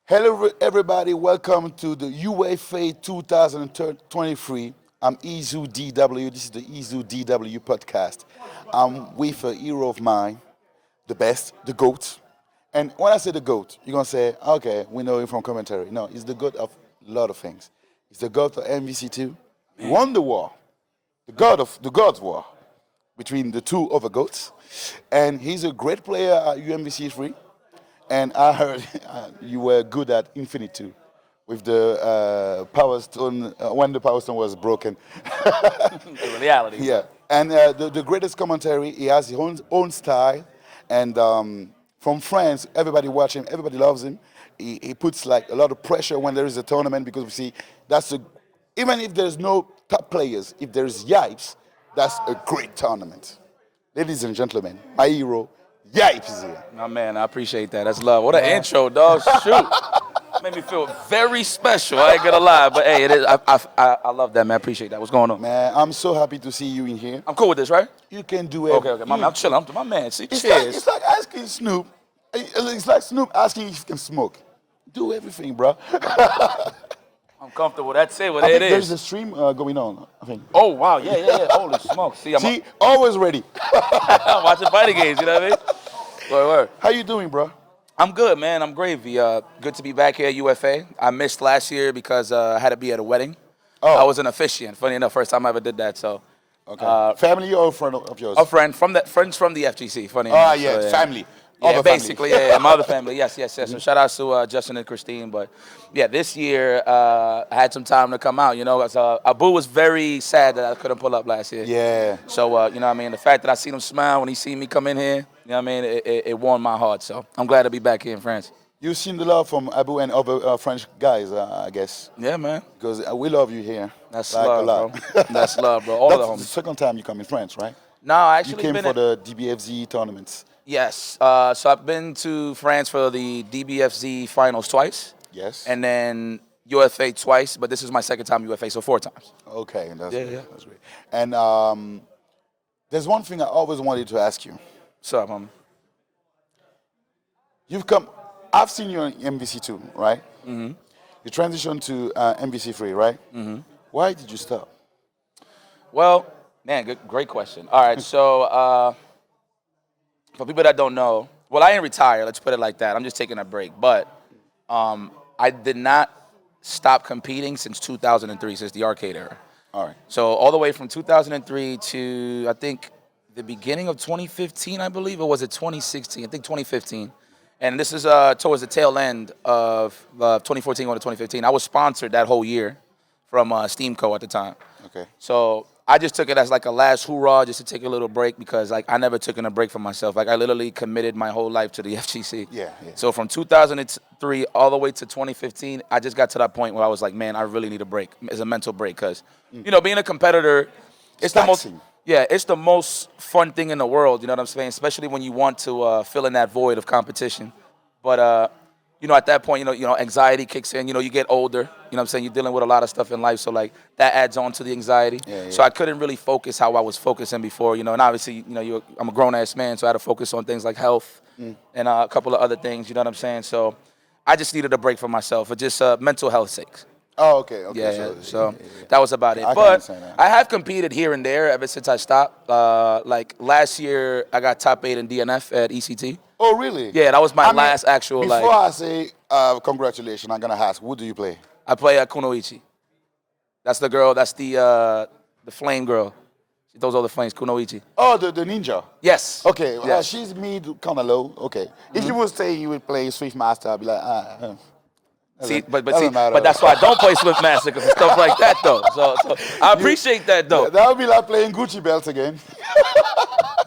Hello, everybody. Welcome to the UEFA 2023. I'm Isoudw. This is the Isoudw Podcast. I'm with a hero of mine, the best, the GOAT. And when I say the GOAT, you're going to say, okay, we know him from commentary. No, he's the GOAT of a lot of things. He's the GOAT of MVC2. He won the war, the God's war between the two other GOATs. And he's a great player at UMVC3. And I heard you were good at Infinite too, with the Power Stone, when the Power Stone was broken. The reality. Yeah, and the greatest commentary, he has his own style. And from France, everybody watch him, everybody loves him. He puts like a lot of pressure when there is a tournament because we see even if there's no top players, if there's Yipes, that's a great tournament. Ladies and gentlemen, my hero, Yipes is here. My man, I appreciate that. That's love. What an intro, dog. Shoot. Made me feel very special. I ain't gonna lie, but hey, it is. I love that, man. I appreciate that. What's going on? Man, I'm so happy to see you in here. I'm cool with this, right? You can do it. Okay. My man, I'm chilling. I'm my man. See, It's cheers. it's like asking Snoop. It's like Snoop asking if he can smoke. Do everything, bro. I'm comfortable. That's it. Well, I there it think there's is. a stream going on, I think. Oh, wow. Yeah. Holy smoke. See, I'm Always ready. watching fighting games, you know what I mean? Word. How you doing, bro? I'm good, man. I'm gravy. Good to be back here at UFA. I missed last year because I had to be at a wedding. Oh. I was an officiant. Funny enough, first time I ever did that. So, Okay. Family or a friend of yours? a friends from the FGC. Funny enough. Yeah, So, family. Yeah, Other basically, family. yeah, my other family, yes. So shout out to Justin and Christine. But yeah, this year I had some time to come out. You know, Abu was very sad that I couldn't pull up last year. Yeah. So you know what I mean, the fact that I seen him smile when he seen me come in here, you know what I mean, it warmed my heart. So I'm glad to be back here in France. You've seen the love from Abu and other French guys, I guess. Yeah, man. Because we love you here. That's like love, a lot. bro. That's love, bro. All of the That's the homies. second time you come in France, right? No, I You actually came been for in, the DBFZ tournaments. yes. So I've been to France for the DBFZ finals twice. Yes. And then UFA twice, but this is my second time UFA, so 4 times. Okay, that's Yeah, great. yeah. That's great. And there's one thing I always wanted to ask you. So, homie. I've seen you on MVC2, right? Mm-hmm. You transitioned to MVC3, right? Mm-hmm. Why did you stop? Well, man, great question. All right, so for people that don't know, well, I ain't retired. Let's put it like that. I'm just taking a break. But I did not stop competing since 2003, since the arcade era. All right. So all the way from 2003 to, I think, the beginning of 2015, I believe, or was it 2016? I think 2015. And this is towards the tail end of 2014 going to 2015. I was sponsored that whole year from Steamco at the time. Okay. So I just took it as like a last hoorah, just to take a little break, because like I never took a break for myself. Like I literally committed my whole life to the FGC. Yeah. So from 2003 all the way to 2015, I just got to that point where I was like, man, I really need a break. It's a mental break because, you know, being a competitor, it's the most. Taxing. Yeah, it's the most fun thing in the world, you know what I'm saying? Especially when you want to fill in that void of competition. But, you know, at that point, you know, anxiety kicks in. You know, you get older, you know what I'm saying? You're dealing with a lot of stuff in life, so, like, that adds on to the anxiety. Yeah. So I couldn't really focus how I was focusing before, you know. And obviously, you know, I'm a grown-ass man, so I had to focus on things like health and a couple of other things, you know what I'm saying? So I just needed a break for myself for just mental health sakes. Oh, okay. Yeah, so that was about it. I can But understand that. I have competed here and there ever since I stopped. Like last year, I got top 8 in DNF at ECT. Oh, really? Yeah, that was my last actual Before I say congratulations, I'm going to ask, who do you play? I play at Kunoichi. That's the girl. That's the flame girl. She throws all the flames. Kunoichi. Oh, the ninja. Yes. Okay, Yes. she's mid, kind of low. Okay. If you would say you would play Swift Master, I'd be like, See, but doesn't matter. that's why I don't play Swift Master because stuff like that though. So I appreciate that though. That would be like playing Gucci belts again.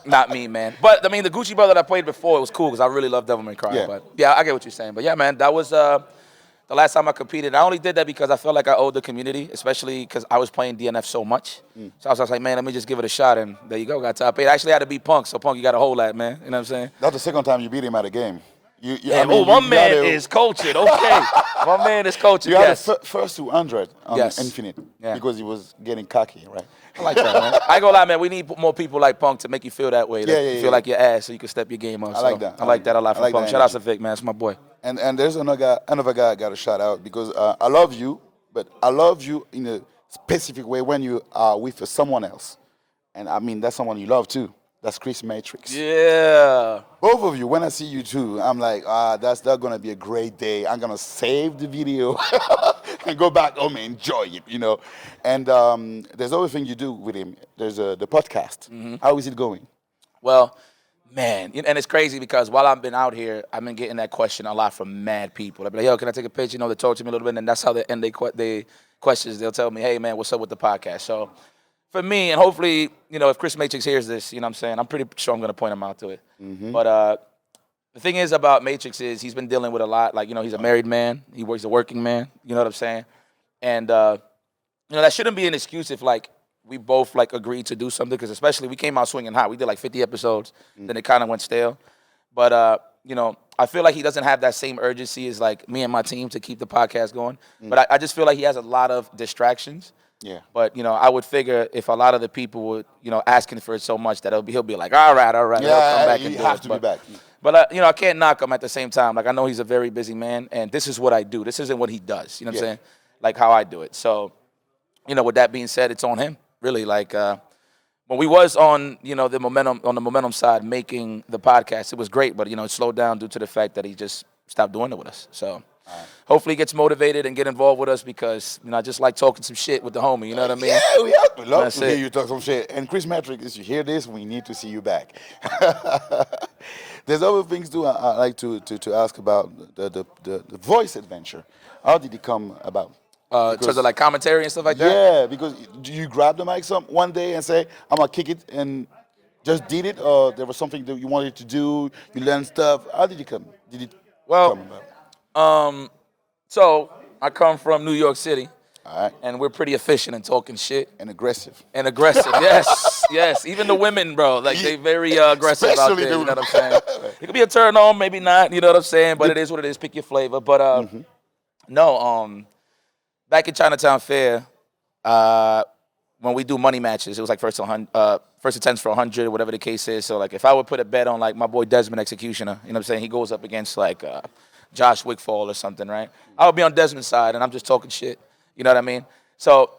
Not me, man. But I mean, the Gucci belt that I played before, it was cool because I really love Devil May Cry. Yeah. But yeah, I get what you're saying. But yeah, man, that was the last time I competed. I only did that because I felt like I owed the community, especially because I was playing DNF so much. So I was like, man, let me just give it a shot, and there you go, got top 8. I actually had to beat Punk, so Punk, you got to hold that, man. You know what I'm saying? That's the second time you beat him at a game. Yeah, my man is cultured. Okay, my man is cultured. You had Yes. the first 200 on Yes. Infinite Yeah. because he was getting cocky, right? I like that, man. I ain't gonna lie, man. We need more people like Punk to make you feel that way. That Yeah, you feel like your ass, so you can step your game up. I like that. I like that a lot I from like Punk. that Shout out to energy. Vic, man. It's my boy. And there's another guy I got to shout out because I love you, but I love you in a specific way when you are with someone else. And I mean, that's someone you love too. That's Chris Matrix. Yeah. Both of you, when I see you two, I'm like, that's going to be a great day. I'm going to save the video and go back home and enjoy it, you know. And there's other thing you do with him. There's the podcast. Mm-hmm. How is it going? Well, man, and it's crazy because while I've been out here, I've been getting that question a lot from mad people. They'll be like, yo, can I take a picture? You know, they talk to me a little bit, and that's how they end their questions. They'll tell me, hey, man, what's up with the podcast? So for me, and hopefully, you know, if Chris Matrix hears this, you know what I'm saying, I'm pretty sure I'm going to point him out to it. Mm-hmm. But the thing is about Matrix is he's been dealing with a lot. Like, you know, he's a married man. He's a working man. You know what I'm saying? And, you know, that shouldn't be an excuse if, like, we both, like, agreed to do something. Because especially we came out swinging hot. We did, like, 50 episodes. Then it kind of went stale. But, you know, I feel like he doesn't have that same urgency as, like, me and my team to keep the podcast going. But I just feel like he has a lot of distractions. Yeah. But, you know, I would figure if a lot of the people would, you know, asking for it so much that he'll be like, all right. He'll come back and you do have it. to be back. But, you know, I can't knock him at the same time. Like, I know he's a very busy man, and this is what I do. This isn't what he does. You know what I'm saying? Like, how I do it. So, you know, with that being said, it's on him, really. Like, when we was on, you know, the momentum side making the podcast, it was great. But, you know, it slowed down due to the fact that he just stopped doing it with us. So hopefully he gets motivated and get involved with us because, you know, I just like talking some shit with the homie. You know what I mean? Yeah, we have to love That's to hear it. you talk some shit. And Chris Matrix, if you hear this, we need to see you back. There's other things too I like to ask about the voice adventure. How did it come about? In terms of like commentary and stuff like that? Yeah, because do you grab the mic one day and say, I'm going to kick it and just did it? Or there was something that you wanted to do, you learned stuff? How did it come? Did it come about? So I come from New York City. All right. And we're pretty efficient in talking shit. And aggressive. Yes. Even the women, bro, like they very aggressive out Especially there. You know what I'm saying? It could be a turn on, maybe not. You know what I'm saying? But it is what it is. Pick your flavor. But no, back in Chinatown Fair, when we do money matches, it was like first attempts for 100, whatever the case is. So like if I would put a bet on like my boy Desmond Executioner, you know what I'm saying? He goes up against like Josh Wigfall or something, right? I would be on Desmond's side and I'm just talking shit. You know what I mean? So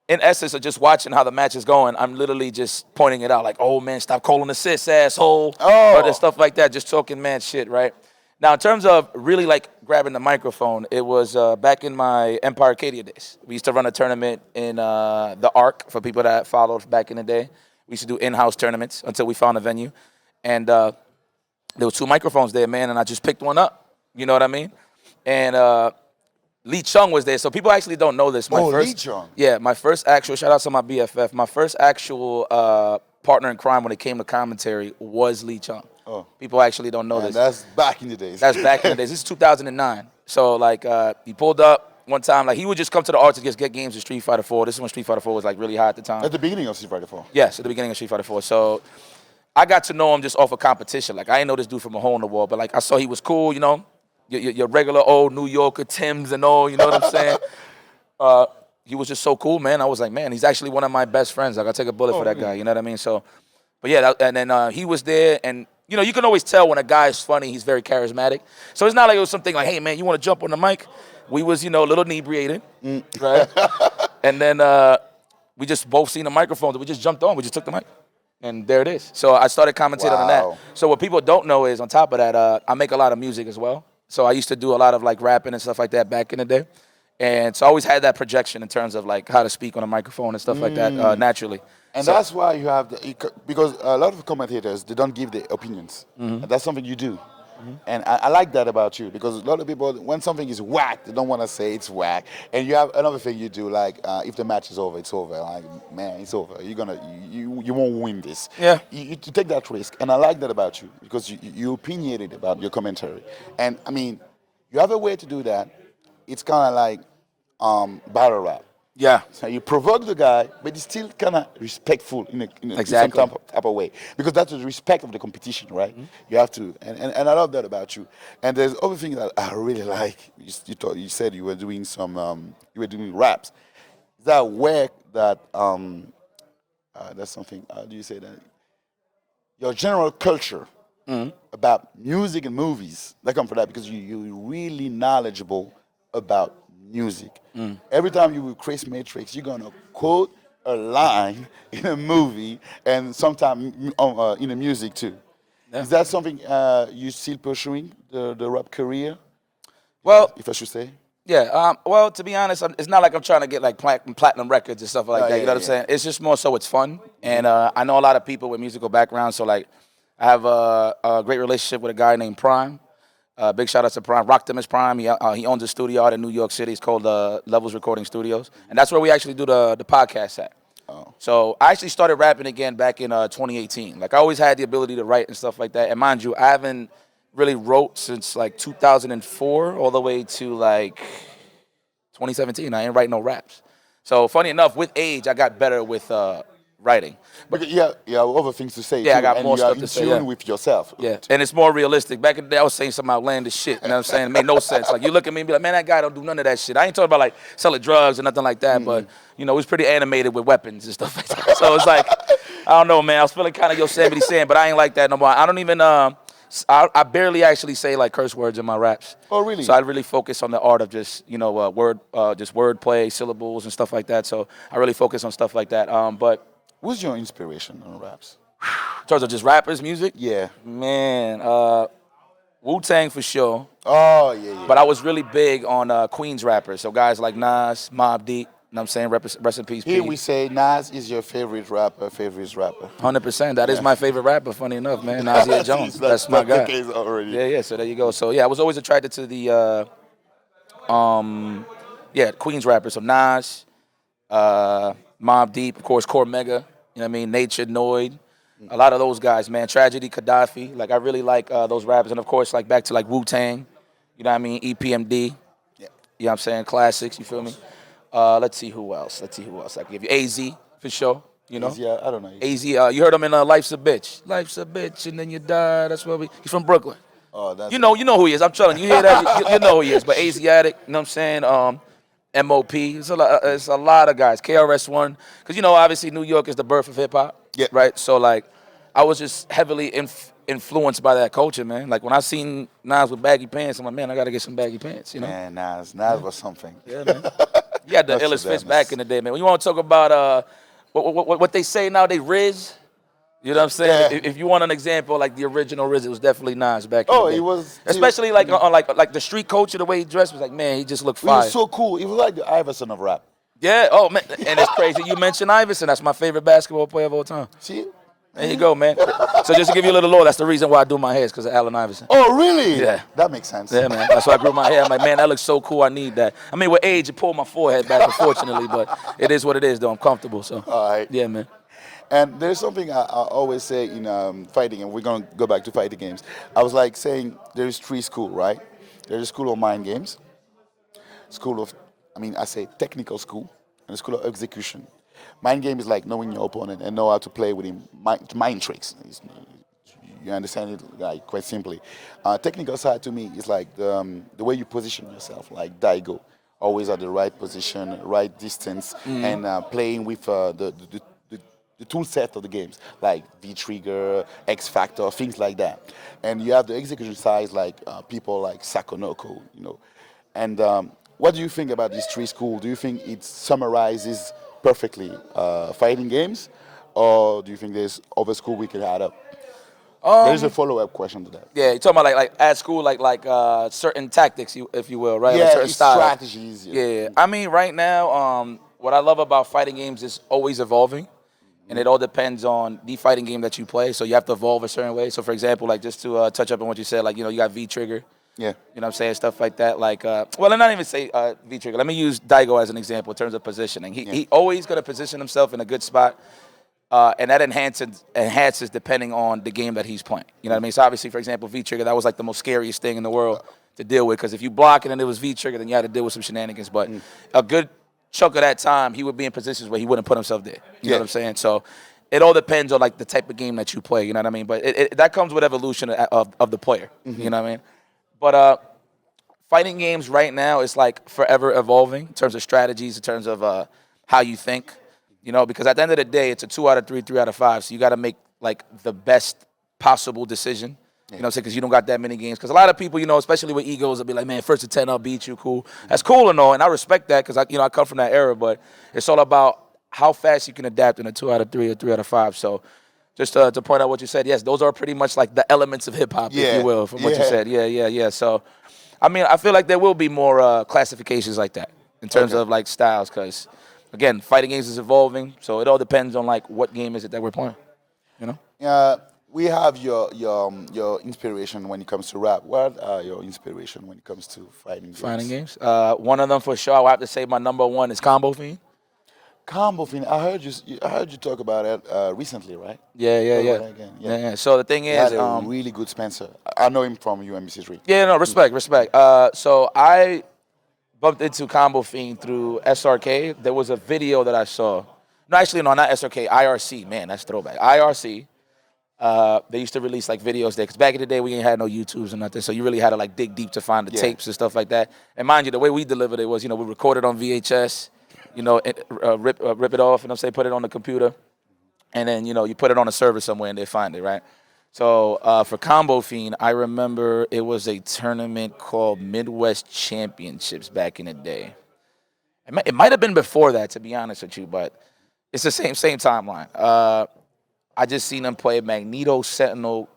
in essence of just watching how the match is going, I'm literally just pointing it out like, oh, man, stop calling the sis, asshole. Or just stuff like that, just talking mad shit, right? Now, in terms of really like grabbing the microphone, it was back in my Empire Arcadia days. We used to run a tournament in the Arc for people that followed back in the day. We used to do in-house tournaments until we found a venue. And there were 2 microphones there, man, and I just picked one up. You know what I mean? And Lee Chung was there, so people actually don't know this. Lee Chung. Yeah, my first actual, shout out to my BFF, my first actual partner in crime when it came to commentary was Lee Chung. Oh. People actually don't know this. That's back in the days. That's back in the days. This is 2009. So, like, he pulled up one time. Like, he would just come to the arts to just get games of Street Fighter 4. This is when Street Fighter 4 was, like, really hot at the time. At the beginning of Street Fighter 4. Yes, at the beginning of Street Fighter 4. So, I got to know him just off of competition. Like, I didn't know this dude from a hole in the wall, but, like, I saw he was cool, you know. Your regular old New Yorker, Timbs and all, you know what I'm saying? He was just so cool, man. I was like, man, he's actually one of my best friends. Like, I'll take a bullet for that guy, you know what I mean? So, but yeah, and then he was there, and, you know, you can always tell when a guy is funny, he's very charismatic. So it's not like it was something like, hey, man, you want to jump on the mic? We was, you know, a little inebriated, right? And then we just both seen the microphone, we just jumped on, we just took the mic. And there it is. So I started commentating on that. So what people don't know is, on top of that, I make a lot of music as well. So I used to do a lot of like rapping and stuff like that back in the day. And so I always had that projection in terms of like how to speak on a microphone and stuff like that naturally. And that's why you have because a lot of commentators, they don't give their opinions. And that's something you do. And I like that about you because a lot of people, when something is whack, they don't want to say it's whack. And you have another thing you do, like if the match is over, it's over. Like, man, it's over. You won't win this. Yeah. You take that risk, and I like that about you because you opinionated about your commentary. And I mean, you have a way to do that. It's kind of like battle rap. Yeah. So you provoke the guy, but he's still kind of respectful in Exactly. some type of way. Because that's the respect of the competition, right? You have to, and I love that about you. And there's other thing that I really like. You said you were doing you were doing raps. Is that where that, that's something, how do you say that? Your general culture about music and movies, that come from that because you're really knowledgeable about music. Every time you will Chris Matrix, you're gonna quote a line in a movie and sometimes in the music too. Yeah. Is that something you still pursuing the rap career? Well, if I should say. yeah. Well, to be honest, it's not like I'm trying to get like platinum records and stuff like that. You know what I'm saying? It's just more so it's fun, and I know a lot of people with musical backgrounds. So like, I have a great relationship with a guy named Prime. Big shout out to Prime. Rocked him as Prime. He owns a studio out in New York City. It's called Levels Recording Studios, and that's where we actually do the podcast at. Oh. So I actually started rapping again back in 2018. Like I always had the ability to write and stuff like that. And mind you, I haven't really wrote since like 2004 all the way to like 2017. I ain't write no raps. So funny enough, with age, I got better with writing. But you have other things to say. Yeah, too, I got and more you are stuff in to say, tune yeah. with yourself. Yeah, and it's more realistic. Back in the day, I was saying some outlandish shit. You know what I'm saying? It made no sense. Like, you look at me and be like, man, that guy don't do none of that shit. I ain't talking about, like, selling drugs or nothing like that, but, you know, he was pretty animated with weapons and stuff like that. So it's like, I don't know, man. I was feeling kind of Yosemite Sam, but I ain't like that no more. I don't even, I barely actually say, like, curse words in my raps. Oh, really? So I really focus on the art of just, you know, just wordplay, syllables and stuff like that. So I really focus on stuff like that. But Who's your inspiration on raps? in terms of just rappers, music, Yeah. man, Wu-Tang for sure. Oh, yeah. But I was really big on Queens rappers. So guys like Nas, Mobb Deep, you know what I'm saying? Rest in peace, Here P. we say Nas is your favorite rapper. 100%. That is my favorite rapper, funny enough, man. Nasir Jones. That's my the guy. case already. Yeah, so there you go. So yeah, I was always attracted to the Queens rappers. So Nas, Mobb Deep, of course, Core Mega, you know what I mean? Nature, Noid, a lot of those guys, man. Tragedy, Gaddafi. Like, I really like those rappers. And of course, like, back to like Wu-Tang, you know what I mean? EPMD, Yeah. you know what I'm saying? Classics, you feel me? Let's see who else. I can give you AZ for sure, you know? Yeah, I don't know. AZ, you heard him in Life's a Bitch. Life's a bitch and then you die. That's what he's from Brooklyn. Oh, that's You know who he is. I'm telling you, you hear that, you know who he is. But Asiatic, you know what I'm saying? MOP, it's a lot of guys. KRS-One, because, you know, obviously New York is the birth of hip-hop, Yeah. right? So, like, I was just heavily influenced by that culture, man. Like, when I seen Nas with baggy pants, I'm like, man, I got to get some baggy pants, you know? Man, Nas was something. Yeah, man. You had the That's illest fits badass. back in the day, man. When you want to talk about what they say now, they Riz, you know what I'm saying? Yeah. If you want an example, like the original Riz, it was definitely Nas back in the day. He was. Especially like on like the street culture, the way he dressed was like, man, he just looked He fire. was so cool. He was like the Iverson of rap. Yeah, oh man, and it's crazy. You mentioned Iverson. That's my favorite basketball player of all time. See? There you go, man. So just to give you a little lore, that's the reason why I do my hair, is because of Allen Iverson. Oh, really? Yeah. That makes sense. Yeah, man. That's why I grew my hair. I'm like, man, that looks so cool. I need that. I mean, with age, it pulled my forehead back, unfortunately, but it is what it is, though. I'm comfortable, so. All right. Yeah, man. And there's something I always say in fighting, and we're going to go back to fighting games. I was like saying there's three schools, right? There's a school of mind games, I say technical school, and a school of execution. Mind game is like knowing your opponent and know how to play with him. Mind tricks. You understand it like quite simply. Technical side to me is like the way you position yourself, like Daigo. Always at the right position, right distance, and playing with the tool set of the games, like V-Trigger, X-Factor, things like that. And you have the execution side, like people like Sakonoko, you know. And what do you think about these three schools? Do you think it summarizes perfectly fighting games, or do you think there's other school we could add up? There's a follow-up question to that. Yeah, you're talking about like at school, like certain tactics, if you will, right? Yeah, like certain styles. strategies. Yeah, I mean, right now, what I love about fighting games is always evolving, and it all depends on the fighting game that you play. So you have to evolve a certain way. So for example, like just to touch up on what you said, like, you know, you got V-Trigger. Yeah. You know what I'm saying? Stuff like that. Like, well, I'm not even say V-Trigger. Let me use Daigo as an example in terms of positioning. He always going to position himself in a good spot, and that enhances depending on the game that he's playing. You know what I mean? So obviously, for example, V-Trigger, that was like the most scariest thing in the world to deal with, because if you block it and it was V-Trigger, then you had to deal with some shenanigans. But a good chunk of that time, he would be in positions where he wouldn't put himself there. You know what I'm saying? So it all depends on like the type of game that you play. You know what I mean? But that comes with evolution of the player. You know what I mean? But fighting games right now is like forever evolving in terms of strategies, in terms of how you think. You know, because at the end of the day, it's a 2 out of 3, 3 out of 5. So you got to make like the best possible decision. You know what I'm saying? Because you don't got that many games. Because a lot of people, you know, especially with egos, will be like, man, first to 10, I'll beat you. Cool. That's cool and all. And I respect that because, I come from that era. But it's all about how fast you can adapt in a 2 out of 3 or 3 out of 5. So just to point out what you said, yes, those are pretty much like the elements of hip-hop, if you will, from what you said. Yeah. So, I mean, I feel like there will be more classifications like that in terms of like styles because, again, fighting games is evolving. So it all depends on like what game is it that we're playing, you know? We have your inspiration when it comes to rap. What are your inspiration when it comes to fighting games? Fighting games. One of them for sure. I would have to say my number one is Combo Fiend. Combo Fiend. I heard you talk about it recently, right? Yeah. So the thing is, he had a really good Spencer. I know him from UMBC3. Yeah, no, respect. So I bumped into Combo Fiend through SRK. There was a video that I saw. No, actually, no, not SRK. IRC. Man, that's throwback. IRC. They used to release like videos there because back in the day we ain't had no YouTubes or nothing, so you really had to like dig deep to find the tapes and stuff like that. And mind you, the way we delivered it was, you know, we recorded on VHS, you know, rip it off, and I'm saying put it on the computer, and then you know you put it on a server somewhere and they find it, right? So for Combo Fiend, I remember it was a tournament called Midwest Championships back in the day. It might have been before that, to be honest with you, but it's the same timeline. I just seen him play Magneto, Sentinel,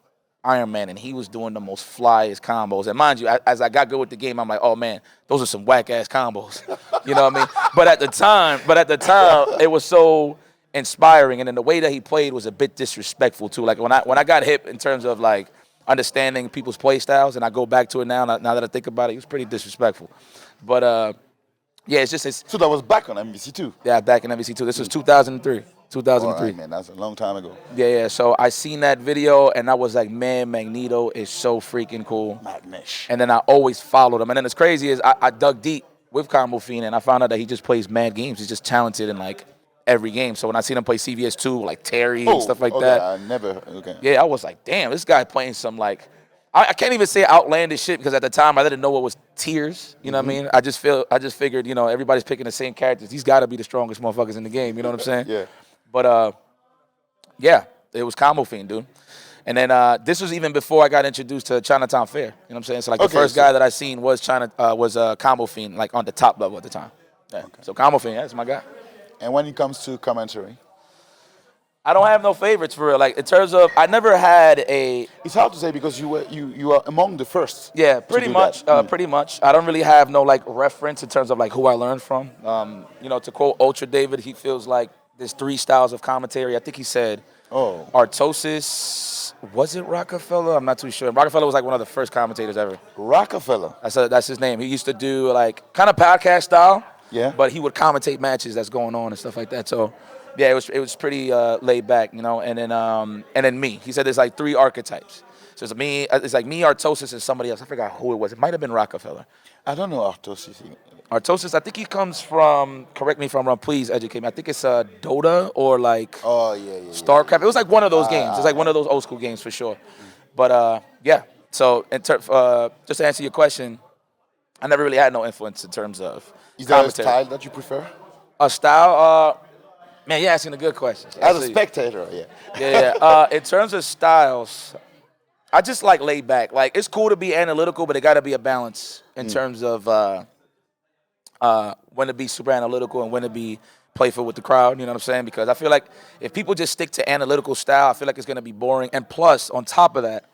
Iron Man, and he was doing the most flyest combos. And mind you, as I got good with the game, I'm like, oh man, those are some whack ass combos. You know what I mean? But at the time, it was so inspiring, and then the way that he played was a bit disrespectful too. Like when I got hip in terms of like understanding people's play styles, and I go back to it now that I think about it, it was pretty disrespectful. But yeah, it's just so that was back on NBC2. Yeah, back in NBC2. This was 2003. 2003. Right, man, that's a long time ago. Yeah. So I seen that video, and I was like, man, Magneto is so freaking cool. Magnish. And then I always followed him. And then as crazy as I dug deep with Combo Fiend, and I found out that he just plays mad games. He's just talented in like every game. So when I seen him play CVS2, like Terry and stuff like that. I never. Okay. Yeah, I was like, damn, this guy playing some like. I can't even say outlandish shit because at the time I didn't know what was tiers. You know what I mean? I just figured, you know, everybody's picking the same characters. He's got to be the strongest motherfuckers in the game. You know what I'm saying? Yeah. But yeah, it was Combo Fiend, dude. And then this was even before I got introduced to Chinatown Fair. You know what I'm saying? So like the first guy that I seen was Combo Fiend, like on the top level at the time. Yeah. Okay. So Combo Fiend, that's my guy. And when it comes to commentary? I don't have no favorites for real. Like in terms of, I never had a. It's hard to say because you are among the first. Yeah, pretty much. Pretty much. I don't really have no like reference in terms of like who I learned from. You know, to quote Ultra David, he feels like there's 3 styles of commentary. I think he said, Artosis. Was it Rockefeller? I'm not too sure. Rockefeller was like one of the first commentators ever. Rockefeller. That's his name. He used to do like kind of podcast style. Yeah. But he would commentate matches that's going on and stuff like that. So. Yeah, it was pretty laid back, you know, and then me. He said there's like 3 archetypes. So it's like me, Artosis, and somebody else. I forgot who it was. It might have been Rockefeller. I don't know Artosis. Artosis, I think he comes from. Correct me if I'm wrong. Please educate me. I think it's Dota or like. Oh yeah. StarCraft. It was like one of those games. It's like one of those old school games for sure. But yeah. So just to answer your question, I never really had no influence in terms of. Is there a style that you prefer? A style. Man, you're asking a good question. As a spectator, yeah. Yeah. In terms of styles, I just like laid back. Like it's cool to be analytical, but it got to be a balance in terms of when to be super analytical and when to be playful with the crowd. You know what I'm saying? Because I feel like if people just stick to analytical style, I feel like it's going to be boring. And plus, on top of that,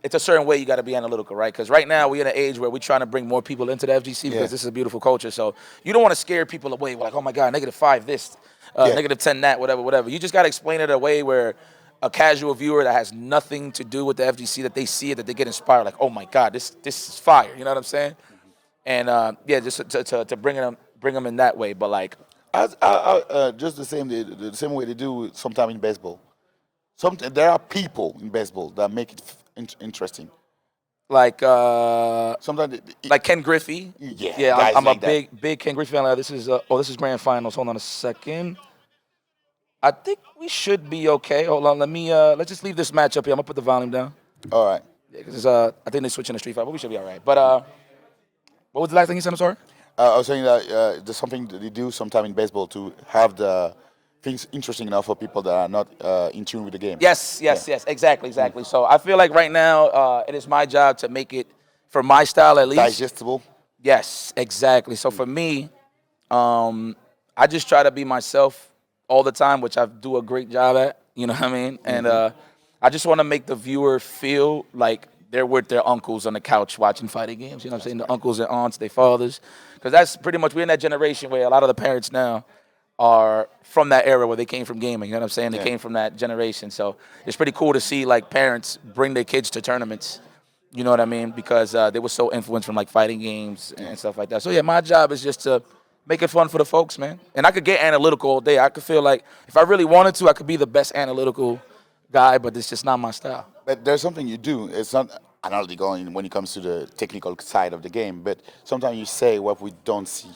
it's a certain way you got to be analytical, right? Because right now we're in an age where we're trying to bring more people into the FGC because this is a beautiful culture. So you don't want to scare people away. We're like, oh my God, -5 this, -10 that, whatever. You just got to explain it a way where a casual viewer that has nothing to do with the FGC, that they see it, that they get inspired, like, oh my God, this is fire. You know what I'm saying? And just to bring them in that way. But like, just the same way they do sometimes in baseball. There are people in baseball that make it interesting. Like Sometimes, like Ken Griffey. yeah, Yeah, guys I'm like a that. big Ken Griffey fan. This is this is grand finals. Hold on a second. I think we should be okay. Hold on, let's just leave this match up here. I'm gonna put the volume down. All right. Yeah, because I think they're switching the Street Fighter, but we should be all right. But what was the last thing you said? I'm sorry. I was saying that there's something that they do sometime in baseball to have the things interesting enough for people that are not in tune with the game. Yes, exactly. So I feel like right now it is my job to make it, for my style at least, Digestible. Yes, exactly. So for me, I just try to be myself all the time, which I do a great job at. You know what I mean? And I just want to make the viewer feel like they're with their uncles on the couch watching fighting games. You know what I'm saying? The uncles and aunts, their fathers. Because that's pretty much, we're in that generation where a lot of the parents now are from that era where they came from gaming. You know what I'm saying? They came from that generation. So it's pretty cool to see like parents bring their kids to tournaments. You know what I mean? Because they were so influenced from like fighting games and stuff like that. So yeah, my job is just to make it fun for the folks, man. And I could get analytical all day. I could feel like if I really wanted to, I could be the best analytical guy, but it's just not my style. But there's something you do. It's not analytical when it comes to the technical side of the game, but sometimes you say what we don't see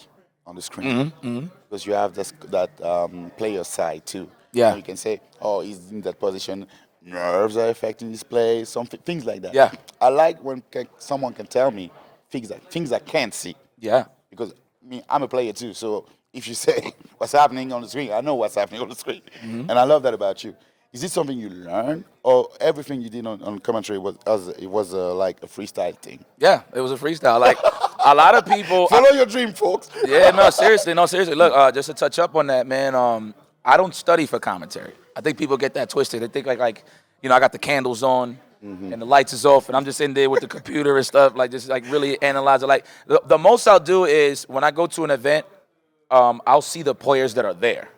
on the screen. Because you have that player side too. Yeah. And you can say, oh, he's in that position. Nerves are affecting his play. Things like that. Yeah. I like when someone can tell me things I can't see. Yeah. Because I'm a player too, so if you say what's happening on the screen, I know what's happening on the screen. And I love that about you. Is it something you learned, or everything you did on commentary was like a freestyle thing? Yeah, it was a freestyle. Like a lot of people Follow your dream, folks. Yeah, no, seriously. Look, just to touch up on that, man. I don't study for commentary. I think people get that twisted. They think like I got the candles on and the lights is off, and I'm just in there with the computer and stuff, like just like really analyze it. Like the most I'll do is when I go to an event, I'll see the players that are there.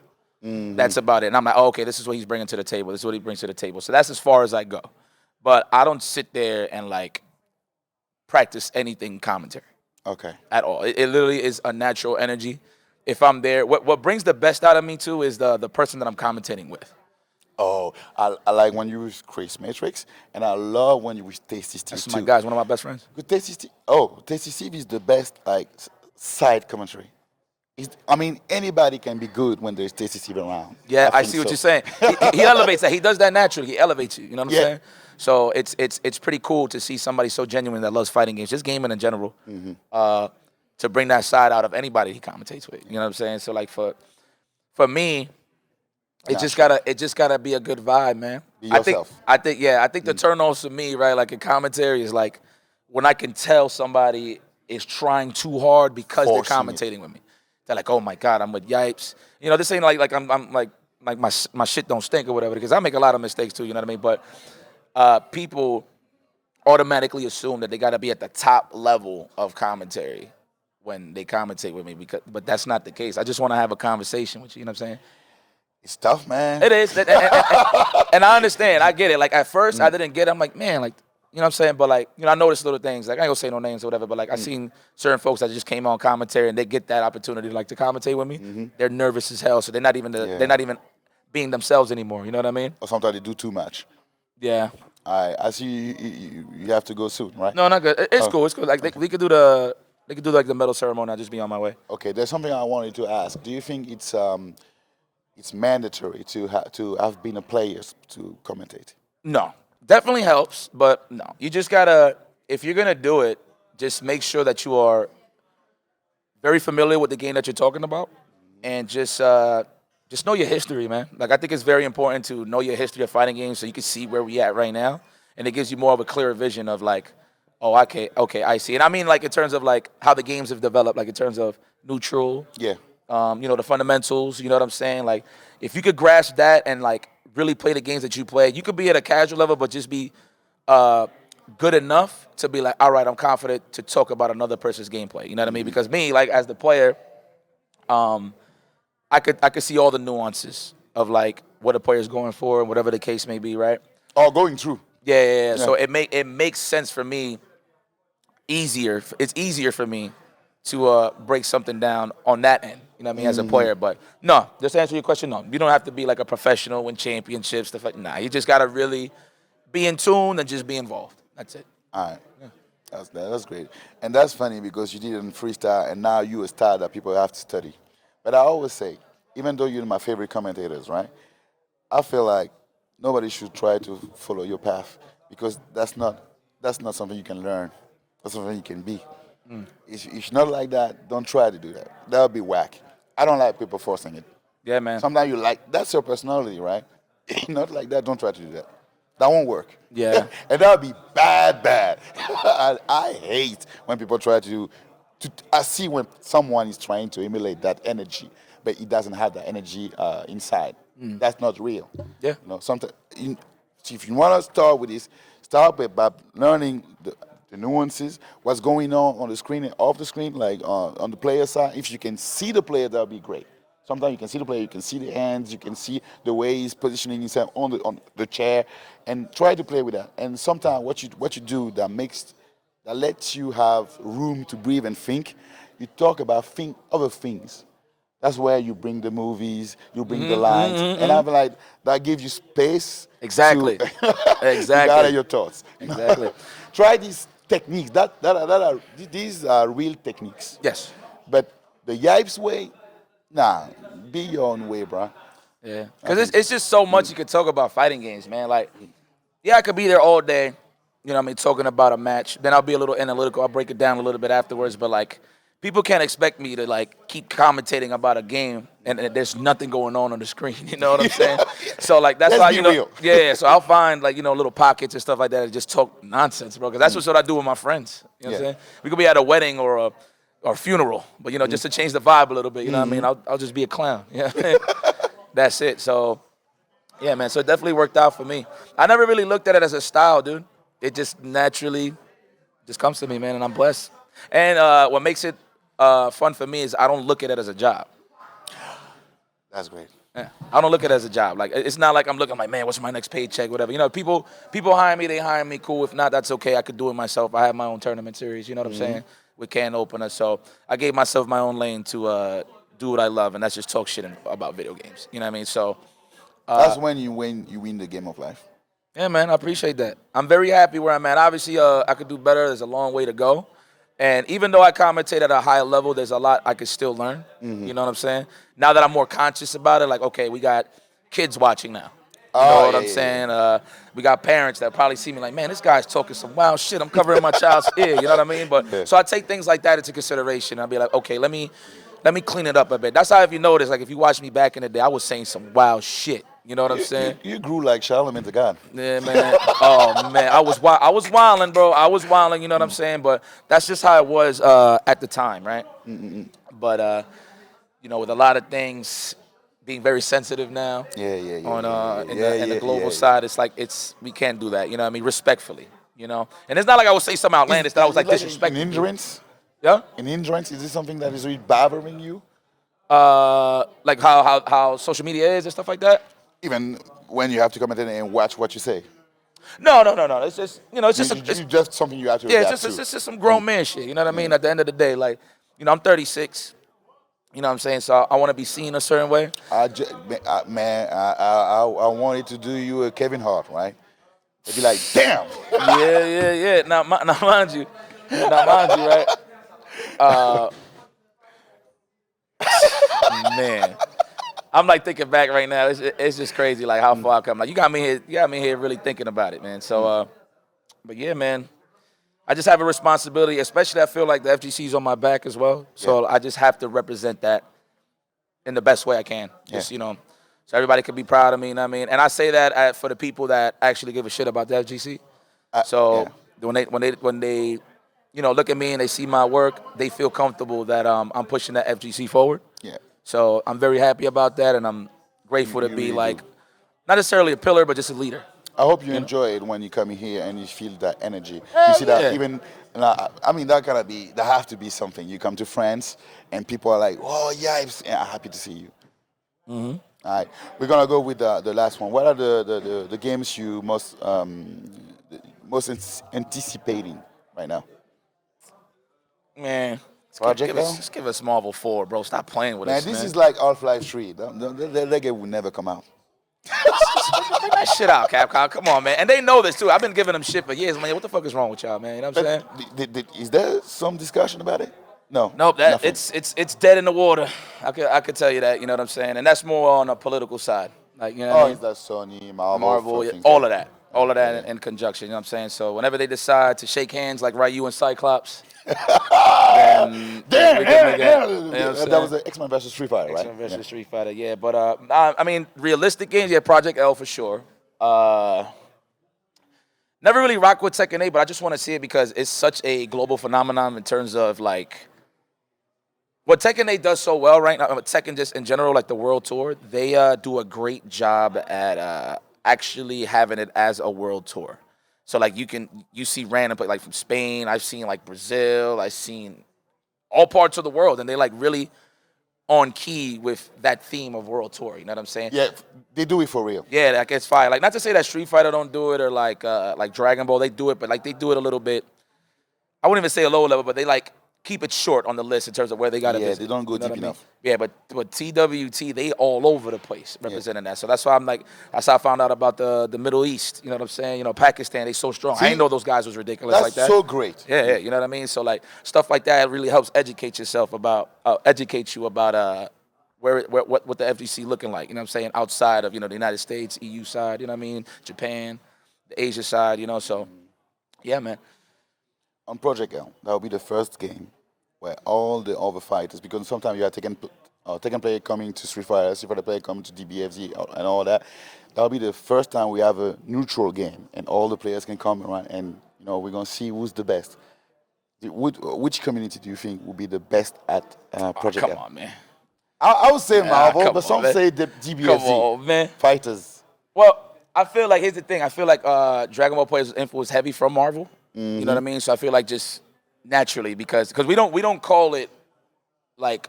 That's about it. And I'm like, oh, okay, this is what he's bringing to the table. This is what he brings to the table. So that's as far as I go. But I don't sit there and like practice anything commentary. Okay. At all. It literally is a natural energy. If I'm there, what brings the best out of me too is the person that I'm commentating with. Oh, I like when you use Chris Matrix, and I love when you use Tasty Steve That's too. my guy, one of my best friends. Good Tasty Steve. Oh, Tasty Steve is the best like side commentary. Anybody can be good when there's Tasty Steve around. Yeah, I see what you're saying. He elevates that. He does that naturally. He elevates you. You know what I'm saying? So it's pretty cool to see somebody so genuine that loves fighting games, just gaming in general, to bring that side out of anybody he commentates with. You know what I'm saying? So like for me, it just gotta be a good vibe, man. Be yourself. I think the turn-offs for me, right, like in commentary is like when I can tell somebody is trying too hard because they're commentating with me. They're like, oh my God, I'm with Yipes. You know, this ain't like I'm like my shit don't stink or whatever, because I make a lot of mistakes too, you know what I mean? But people automatically assume that they gotta be at the top level of commentary when they commentate with me, but that's not the case. I just wanna have a conversation with you, you know what I'm saying? It's tough, man. It is. And I understand. I get it. Like, at first, I didn't get it. I'm like, man, like, you know what I'm saying? But, like, I noticed little things. Like, I ain't gonna say no names or whatever, but, like, I seen certain folks that just came on commentary and they get that opportunity, like, to commentate with me. They're nervous as hell, so they're not even being themselves anymore. You know what I mean? Or sometimes they do too much. Yeah. All right. I see you have to go soon, right? No, not good. It's cool. It's cool. Like, they could do like the medal ceremony. I'll just be on my way. Okay. There's something I wanted to ask. Do you think it's mandatory to have been a player to commentate? No. Definitely helps, but no. You just gotta, if you're gonna do it, just make sure that you are very familiar with the game that you're talking about, and just know your history, man. Like, I think it's very important to know your history of fighting games so you can see where we at right now, and it gives you more of a clearer vision of like, oh, okay, I see. And I mean, like, in terms of like how the games have developed, like in terms of neutral, the fundamentals, you know what I'm saying? Like, if you could grasp that and like really play the games that you play, you could be at a casual level, but just be good enough to be like, all right, I'm confident to talk about another person's gameplay. You know what I mean? Because me, like, as the player, I could see all the nuances of like what a player's going for and whatever the case may be, right? Oh, going through. Yeah. So it makes sense for me. It's easier for me to break something down on that end. You know what I mean, as a player. But no, just to answer your question, no. You don't have to be like a professional, win championships, stuff like that. Nah, you just got to really be in tune and just be involved. That's it. All right. That's great. And that's funny because you did it in freestyle and now you're a star that people have to study. But I always say, even though you're my favorite commentators, right? I feel like nobody should try to follow your path because that's not something you can learn. That's something you can be. If you're not like that, don't try to do that. That would be whack. I don't like people forcing it. Yeah, man. Sometimes you like, that's your personality, right? Not like that, don't try to do that. That won't work. Yeah. And that would be bad. I hate when people try I see when someone is trying to emulate that energy, but it doesn't have that energy inside. That's not real. Yeah. Sometimes, if you want to start with this, start by learning the nuances, what's going on the screen and off the screen, like on the player side. If you can see the player, that would be great. Sometimes you can see the player, you can see the hands, you can see the way he's positioning himself on the chair, and try to play with that. And sometimes what you do that lets you have room to breathe and think, you talk about other things. That's where you bring the movies, you bring the lines, and I'm like, that gives you space. Exactly. Exactly. Gather your thoughts. Exactly. Try these techniques. These are real techniques. Yes. But the Yipes way, nah, be your own way, bro. Yeah. Because it's just so much you could talk about fighting games, man. Like, yeah, I could be there all day, you know what I mean, talking about a match. Then I'll be a little analytical. I'll break it down a little bit afterwards. But, like, people can't expect me to, like, keep commentating about a game and there's nothing going on the screen. You know what I'm saying? So, like, that's why, you know. Real. Yeah, so I'll find, like, you know, little pockets and stuff like that and just talk nonsense, bro. Because that's what I do with my friends. You know what I'm saying? We could be at a wedding or a funeral, but, you know, just to change the vibe a little bit. You know what I mean? I'll just be a clown. You know what I mean? That's it. So, yeah, man. So it definitely worked out for me. I never really looked at it as a style, dude. It just naturally just comes to me, man, and I'm blessed. And what makes it fun for me is I don't look at it as a job. That's great. Yeah. I don't look at it as a job. Like, it's not like I'm looking like, man, what's my next paycheck, whatever. You know, people hire me, they hire me, cool. If not, that's okay. I could do it myself. I have my own tournament series, you know what I'm saying, with can opener. So I gave myself my own lane to do what I love, and that's just talk shit about video games. You know what I mean? So that's when you win the game of life. yeah, man, I appreciate that. I'm very happy where I'm at. Obviously, I could do better. There's a long way to go. And even though I commentate at a high level, there's a lot I could still learn. You know what I'm saying? Now that I'm more conscious about it, like, okay, we got kids watching now. You know what I'm saying? We got parents that probably see me like, man, this guy's talking some wild shit. I'm covering my child's ear. You know what I mean? But so I take things like that into consideration. I'll be like, okay, let me clean it up a bit. That's how, if you notice, like, if you watch me back in the day, I was saying some wild shit. You know what I'm saying? You grew like Charlemagne the God. Yeah, man. Oh, man. I was wilding, bro. I was wilding, you know what I'm saying? But that's just how it was at the time, right? But, you know, with a lot of things being very sensitive now. In the global side, it's like we can't do that, you know what I mean? Respectfully, you know? And it's not like I would say something outlandish that I was like disrespectful. In hindrance? Yeah? In hindrance, is this something that is really bothering you? Like how social media is and stuff like that? Even when you have to come in and watch what you say. No. It's just, you know, it's just something you have to adapt to. It's just some grown man shit. You know what I mean? At the end of the day, like, you know, I'm 36. You know what I'm saying? So I want to be seen a certain way. I wanted to do you a Kevin Hart, right? They'd be like, damn. Yeah. Now mind you, right? Man. I'm like thinking back right now. It's just crazy, like how far I come. Like you got me here really thinking about it, man. So, but yeah, man, I just have a responsibility, especially I feel like the FGC's on my back as well. So I just have to represent that in the best way I can. Just you know, so everybody can be proud of me. You know what I mean? And I say that for the people that actually give a shit about the FGC. When they you know look at me and they see my work, they feel comfortable that I'm pushing that FGC forward. Yeah. So I'm very happy about that, and I'm grateful to be like, not necessarily a pillar, but just a leader. I hope you enjoy it when you come in here and you feel that energy. You see that even, I mean, that have to be something. You come to France and people are like, oh yeah, I'm happy to see you. All right, we're gonna go with the last one. What are the games you most anticipating right now? Man. Let's give us Marvel 4, bro. Stop playing with us, man. This is like Half-Life 3. The game will never come out. Bring that shit out, Capcom. Come on, man. And they know this too. I've been giving them shit for years, man. What the fuck is wrong with y'all, man? You know what I'm saying? Is there some discussion about it? No. Nope. It's dead in the water. I could tell you that. You know what I'm saying? And that's more on a political side. Like, you know what I mean? Is that Sony, Marvel, Marvel, all of that. All of that in conjunction, you know what I'm saying? So whenever they decide to shake hands like Ryu and Cyclops, then that was the X-Men versus Street Fighter, right? X-Men versus Street Fighter, yeah. But, I mean, realistic games, yeah, Project L for sure. Never really rock with Tekken 8, but I just want to see it because it's such a global phenomenon in terms of, like, what Tekken 8 does so well right now, Tekken just in general, like the World Tour, they do a great job at actually having it as a world tour. So like you see random like from Spain, I've seen like Brazil, I've seen all parts of the world, and they like really on key with that theme of world tour. You know what I'm saying? Yeah, they do it for real. Yeah, like it's fire. Like not to say that Street Fighter don't do it or like Dragon Ball, they do it, but like they do it a little bit. I wouldn't even say a low level, but they like keep it short on the list in terms of where they got to visit. Yeah, they don't go deep enough. Yeah, but TWT, they all over the place representing that. So that's why that's how I found out about the Middle East. You know what I'm saying? You know, Pakistan, they so strong. I didn't know those guys was ridiculous like that. That's so great. Yeah, you know what I mean? So like stuff like that really helps educate you about what the FGC looking like. You know what I'm saying? Outside of, you know, the United States, EU side, you know what I mean? Japan, the Asia side, you know, so yeah, man. On Project L, that will be the first game where all the other fighters, because sometimes you are Tekken player coming to Street Fighter player coming to DBFZ and all that. That will be the first time we have a neutral game, and all the players can come around, and you know we're gonna see who's the best. Which community do you think will be the best at Project L? Come on, man. I would say Marvel, but some say the DBFZ Come on, man. fighters. Well, I feel like here's the thing. I feel like Dragon Ball players' info is heavy from Marvel. Mm-hmm. You know what I mean? So I feel like just naturally because we don't call it like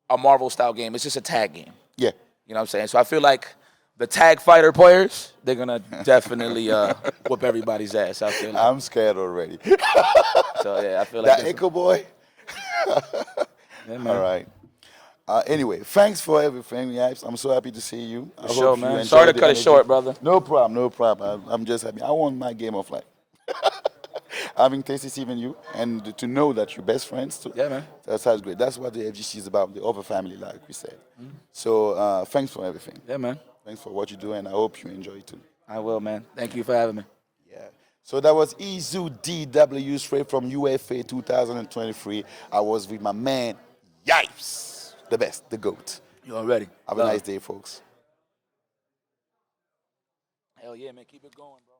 a Marvel style game. It's just a tag game. Yeah. You know what I'm saying? So I feel like the tag fighter players, they're gonna definitely whoop everybody's ass. I feel like. I'm scared already. So yeah, I feel like that Echo Boy. Yeah, man. All right. Anyway, thanks for everything, Yipes. I'm so happy to see you. For sure, man. Sorry to cut it short, brother. No problem. I'm just happy. I want my game of life. Having tasted even you and to know that you're best friends too. Yeah, man. That sounds great. That's what the FGC is about, the other family, like we said. Mm-hmm. So thanks for everything. Yeah, man. Thanks for what you do, and I hope you enjoy it too. I will, man. Thank you for having me. Yeah. So that was Isoudw straight from UFA 2023. I was with my man, Yipes. The best, the GOAT. You already. Have a nice day, folks. Hell yeah, man. Keep it going, bro.